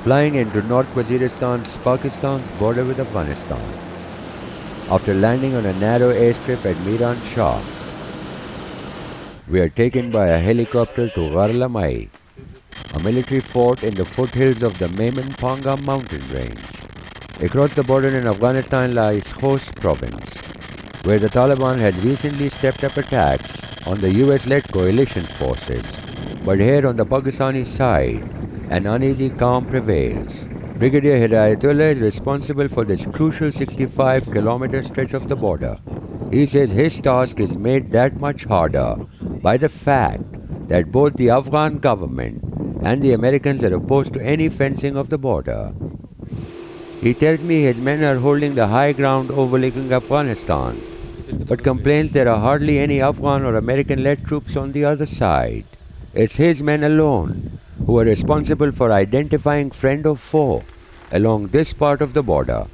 flying into North Pakistan's border with Afghanistan. After landing on a narrow airstrip at Miran Shah, we are taken by a helicopter to Gharlamai, a military fort in the foothills of the Panga mountain range. Across the border in Afghanistan lies Khost province, where the Taliban had recently stepped up attacks on the US-led coalition forces. But here on the Pakistani side, an uneasy calm prevails. Brigadier Hidayatullah is responsible for this crucial 65-kilometer stretch of the border. He says his task is made that much harder by the fact that both the Afghan government and the Americans are opposed to any fencing of the border. He tells me his men are holding the high ground overlooking Afghanistan, but complains there are hardly any Afghan or American-led troops on the other side. It's his men alone who are responsible for identifying friend or foe along this part of the border.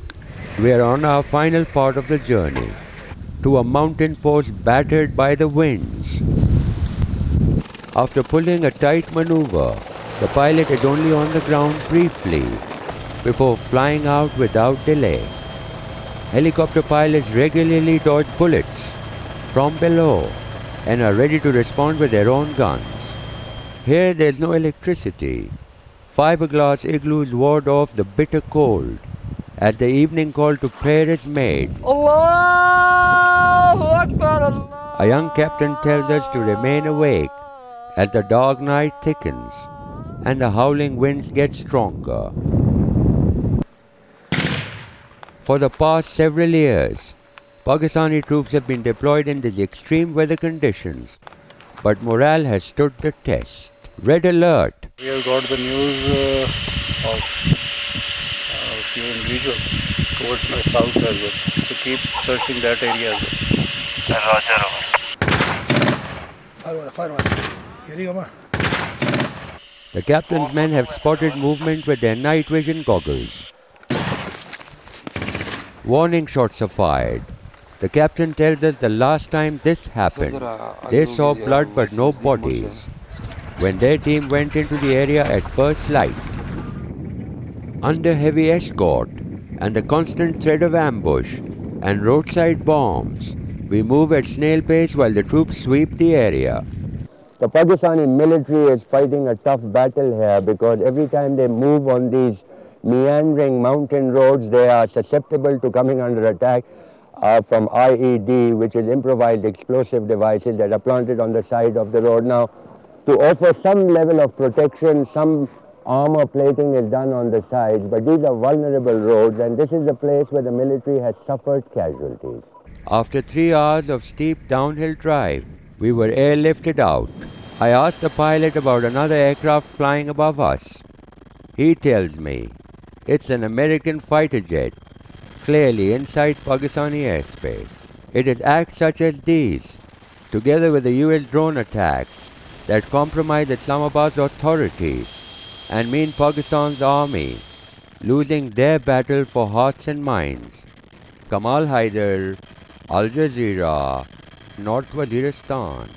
We are on our final part of the journey to a mountain post battered by the winds. After pulling a tight maneuver, the pilot is only on the ground briefly before flying out without delay. Helicopter pilots regularly dodge bullets from below and are ready to respond with their own guns. Here there's no electricity. Fiberglass igloos ward off the bitter cold as the evening call to prayer is made. Allahu Akbar, Allah. A young captain tells us to remain awake as the dark night thickens and the howling winds get stronger. For the past several years, Pakistani troops have been deployed in these extreme weather conditions, but morale has stood the test. Red alert! We have got the news of a few individuals towards my south as well, so keep searching that area as well. Fire. The captain's men have spotted movement with their night vision goggles. Warning shots are fired. The captain tells us the last time this happened, they saw blood but no bodies when their team went into the area at first light. Under heavy escort and the constant threat of ambush and roadside bombs, we move at snail pace while the troops sweep the area. The Pakistani military is fighting a tough battle here because every time they move on these meandering mountain roads, they are susceptible to coming under attack from IED, which is improvised explosive devices that are planted on the side of the road. Now, to offer some level of protection, some armor plating is done on the sides, but these are vulnerable roads, and this is the place where the military has suffered casualties. After 3 hours of steep downhill drive, we were airlifted out. I asked the pilot about another aircraft flying above us. He tells me it's an American fighter jet, clearly inside Pakistani airspace. It is acts such as these, together with the US drone attacks, that compromise Islamabad's authorities and mean Pakistan's army losing their battle for hearts and minds. Kamal, Hyder, Al Jazeera, North Waziristan.